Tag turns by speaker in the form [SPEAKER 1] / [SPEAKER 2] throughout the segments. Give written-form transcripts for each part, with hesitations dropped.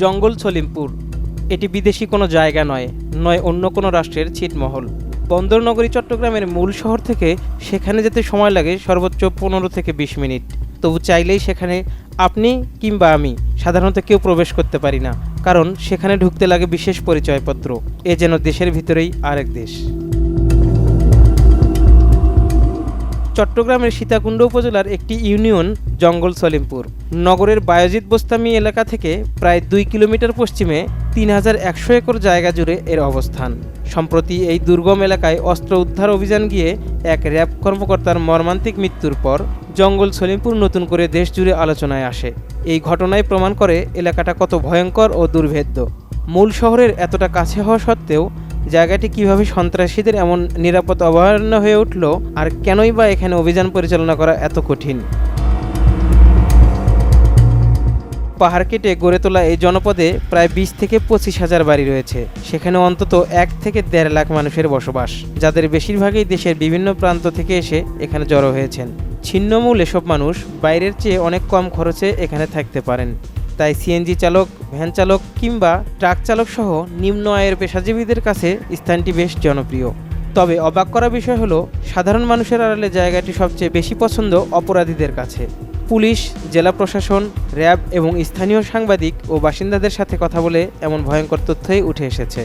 [SPEAKER 1] জঙ্গল সলিমপুর এটি বিদেশি কোনো জায়গা নয় অন্য কোনো রাষ্ট্রের ছিটমহল। বন্দর নগরী চট্টগ্রামের মূল শহর থেকে সেখানে যেতে সময় লাগে সর্বোচ্চ 15 থেকে 20 মিনিট। তবু চাইলেই সেখানে আপনি কিংবা আমি সাধারণত কেউ প্রবেশ করতে পারি না, কারণ সেখানে ঢুকতে লাগে বিশেষ পরিচয়পত্র। এ যেন দেশের ভিতরেই আরেক দেশ। চট্টগ্রামের সীতাকুণ্ড উপজেলার একটি ইউনিয়ন জঙ্গল সলিমপুর। নগরের বায়েজিদ বোস্তামি এলাকা থেকে প্রায় 2 কিলোমিটার পশ্চিমে 3100 একর জায়গা জুড়ে এর অবস্থান। সম্প্রতি এই দুর্গম এলাকায় অস্ত্র উদ্ধার অভিযান গিয়ে এক র্যাব কর্মকর্তার মর্মান্তিক মৃত্যুর পর জঙ্গল সলিমপুর নতুন করে দেশ জুড়ে আলোচনায় আসে। এই ঘটনায় প্রমাণ করে এলাকাটা কত ভয়ঙ্কর ও দুর্ভেদ্য। মূল শহরের এতটা কাছে হওয়া সত্ত্বেও জায়গাটি কিভাবে সন্ত্রাসীদের এমন নিরাপদ অভয়ারণ্য হয়ে উঠল, আর কেনই বা এখানে অভিযান পরিচালনা করা এত কঠিন। পাহাড় কেটে গড়ে তোলা এই জনপদে প্রায় 20 থেকে 25 হাজার বাড়ি রয়েছে। সেখানে অন্তত 1 থেকে 1.5 লাখ মানুষের বসবাস, যাদের বেশিরভাগই দেশের বিভিন্ন প্রান্ত থেকে এসে এখানে জড়ো হয়েছেন। ছিন্নমূল এসব মানুষ বাইরের চেয়ে অনেক কম খরচে এখানে থাকতে পারেন। তাই সিএনজি চালক, ভ্যান চালক কিংবা ট্রাক চালক সহ নিম্ন আয়ের পেশাজীবীদের কাছে স্থানটি বেশ জনপ্রিয়। তবে অবাক করা বিষয় হলো, সাধারণ মানুষের আড়ালে জায়গাটি সবচেয়ে বেশি পছন্দ অপরাধীদের কাছে। পুলিশ, জেলা প্রশাসন, র্যাব এবং স্থানীয় সাংবাদিক ও বাসিন্দাদের সাথে কথা বলে এমন ভয়ঙ্কর তথ্যই উঠে এসেছে।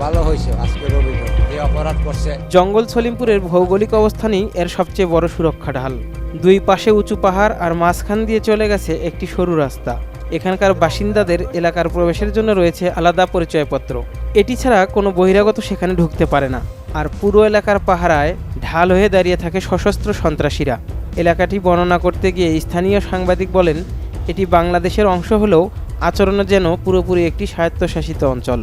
[SPEAKER 2] ভালো হয়েছে আজকে রবিবার এই অপরাধ করছে।
[SPEAKER 1] জঙ্গল সলিমপুরের ভৌগোলিক অবস্থানই এর সবচেয়ে বড় সুরক্ষা ঢাল। দুই পাশে উঁচু পাহাড় আর মাঝখান দিয়ে চলে গেছে একটি সরু রাস্তা। এখানকার বাসিন্দাদের এলাকার প্রবেশের জন্য রয়েছে আলাদা পরিচয়পত্র। এটি ছাড়া কোনো বহিরাগত সেখানে ঢুকতে পারে না। আর পুরো এলাকার পাহারায় ঢাল হয়ে দাঁড়িয়ে থাকে সশস্ত্র সন্ত্রাসীরা। এলাকাটি বর্ণনা করতে গিয়ে স্থানীয় সাংবাদিক বলেন, এটি বাংলাদেশের অংশ হলেও আচরণে যেন পুরোপুরি একটি স্বায়ত্তশাসিত অঞ্চল।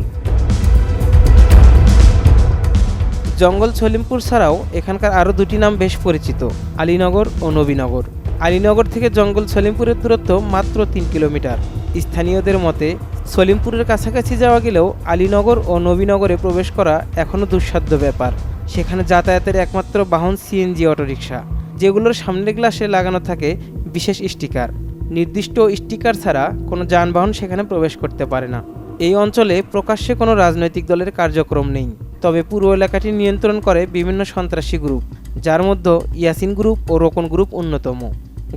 [SPEAKER 1] জঙ্গল সলিমপুর ছাড়াও এখানকার আরও দুটি নাম বেশ পরিচিত, আলীনগর ও নবীনগর। আলীনগর থেকে জঙ্গল সলিমপুরের দূরত্ব মাত্র 3 কিলোমিটার। স্থানীয়দের মতে সলিমপুরের কাছাকাছি যাওয়া গেলেও আলীনগর ও নবীনগরে প্রবেশ করা এখনও দুঃসাধ্য ব্যাপার। সেখানে যাতায়াতের একমাত্র বাহন সিএনজি অটোরিকশা, যেগুলোর সামনের গ্লাসে লাগানো থাকে বিশেষ স্টিকার। নির্দিষ্ট স্টিকার ছাড়া কোনো যানবাহন সেখানে প্রবেশ করতে পারে না। এই অঞ্চলে প্রকাশ্যে কোনো রাজনৈতিক দলের কার্যক্রম নেই, তবে পুরো এলাকাটি নিয়ন্ত্রণ করে বিভিন্ন সন্ত্রাসী গ্রুপ, যার মধ্যে ইয়াসিন গ্রুপ ও রোকন গ্রুপ অন্যতম।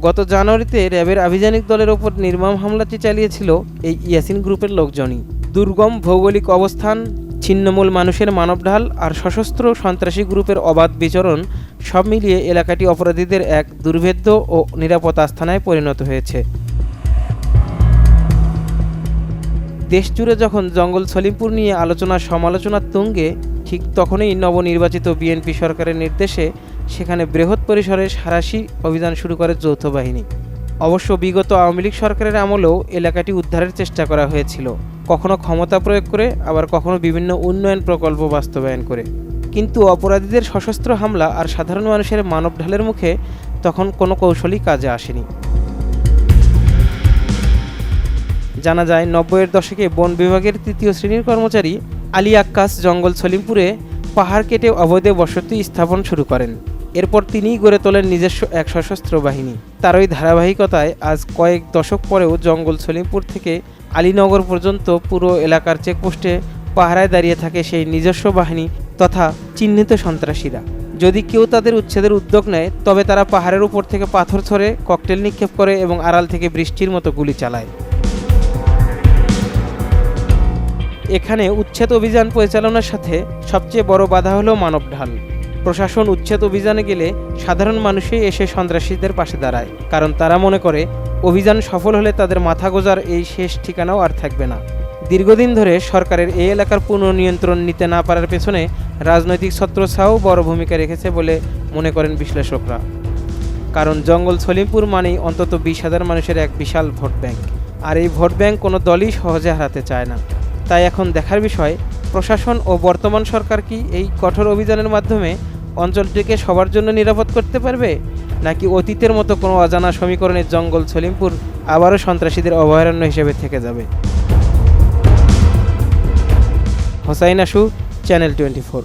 [SPEAKER 1] গত জানুয়ারিতে র্যাবের আভিযানিক দলের ওপর নির্মম হামলাটি চালিয়েছিল এই ইয়াসিন গ্রুপের লোকজনই। দুর্গম ভৌগোলিক অবস্থান, ছিন্নমূল মানুষের মানবঢাল আর সশস্ত্র সন্ত্রাসী গ্রুপের অবাধ বিচরণ সব মিলিয়ে এলাকাটি অপরাধীদের এক দুর্ভেদ্য ও নিরাপদ আস্তানায় পরিণত হয়েছে। দেশজুড়ে যখন জঙ্গল সলিমপুর নিয়ে আলোচনা সমালোচনার তুঙ্গে, ঠিক তখনই নবনির্বাচিত বিএনপি সরকারের নির্দেশে সেখানে বৃহৎ পরিসরে সাঁড়াশি অভিযান শুরু করে যৌথ বাহিনী। অবশ্য বিগত আওয়ামী লীগ সরকারের আমলেও এলাকাটি উদ্ধারের চেষ্টা করা হয়েছিল, কখনো ক্ষমতা প্রয়োগ করে, আবার কখনো বিভিন্ন উন্নয়ন প্রকল্প বাস্তবায়ন করে। কিন্তু অপরাধীদের সশস্ত্র হামলা আর সাধারণ মানুষের মানবঢালের মুখে তখন কোনো কৌশলই কাজে আসেনি। জানা যায় 90-এর দশকে বন বিভাগের 3য় শ্রেণীর কর্মচারী আলী আক্কাস জঙ্গল সলিমপুরে পাহাড় কেটে অবৈধ বসতি স্থাপন শুরু করেন। এরপর তিনিই গড়ে তোলেন নিজস্ব এক সশস্ত্র বাহিনী। তারই ধারাবাহিকতায় আজ কয়েক দশক পরেও জঙ্গল সলিমপুর থেকে আলীনগর পর্যন্ত পুরো এলাকার চেকপোস্টে পাহারায় দাঁড়িয়ে থাকে সেই নিজস্ব বাহিনী তথা চিহ্নিত সন্ত্রাসীরা। যদি কেউ তাদের উচ্ছেদের উদ্যোগ নেয়, তবে তারা পাহাড়ের উপর থেকে পাথর ছড়ে, ককটেল নিক্ষেপ করে এবং আড়াল থেকে বৃষ্টির মতো গুলি চালায়। এখানে উচ্ছেদ অভিযান পরিচালনার সাথে সবচেয়ে বড় বাধা হলো মানবঢাল। প্রশাসন উচ্ছেদ অভিযানে গেলে সাধারণ মানুষই এসে সন্ত্রাসীদের পাশে দাঁড়ায়, কারণ তারা মনে করে অভিযান সফল হলে তাদের মাথা গোজার এই শেষ ঠিকানাও আর থাকবে না। দীর্ঘদিন ধরে সরকারের এই এলাকার পুনর্নিয়ন্ত্রণ নিতে না পারার পেছনে রাজনৈতিক ছত্রছায়াও বড় ভূমিকা রেখেছে বলে মনে করেন বিশ্লেষকরা। কারণ জঙ্গল সলিমপুর মানেই অন্তত 20,000 মানুষের এক বিশাল ভোট ব্যাংক, আর এই ভোট ব্যাংক কোনো দলই সহজে হারাতে চায় না। তাই এখন দেখার বিষয়, প্রশাসন ও বর্তমান সরকার কি এই কঠোর অভিযানের মাধ্যমে অঞ্চলটিকে সবার জন্য নিরাপদ করতে পারবে, নাকি অতীতের মতো কোনো অজানা সমীকরণে জঙ্গল সলিমপুর আবারও সন্ত্রাসীদের অভয়ারণ্য হিসেবে থেকে যাবে। হোসাইন আশু, চ্যানেল 24।